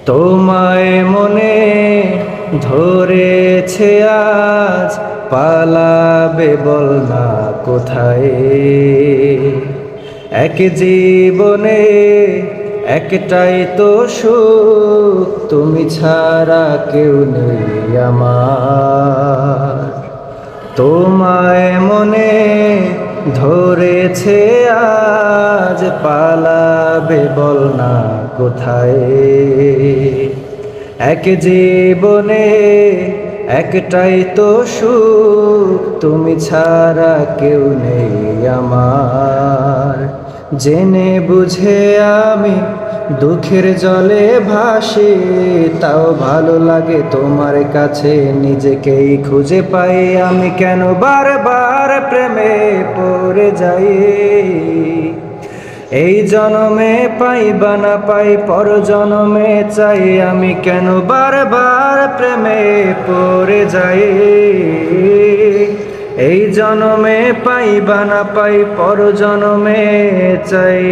তোমায় মনে ধরেছে আজ, পালাবে বল না কোথায়। এক জীবনে একটাই তো সুখ, তুমি ছাড়া কেউ নেই আমার। তোমায় মনে ধরেছে আজ, পালাবে বল না কোথায়। এক জীবনে একটাই তো সুখ, তুমি ছাড়া কেউ নেই আমার। জেনে বুঝে আমি দুঃখের জলে ভাসি, তাও ভালো লাগে তোমার কাছে নিজেকেই খুঁজে পাই। আমি কেন বারবার প্রেমে পড়ে যাই, এই জনমে পাই বা না পাই পর জনমে চাই। আমি কেন বারবার প্রেমে পড়ে যাই, এই জনমে পাই বা না পাই পর জনমে চাই।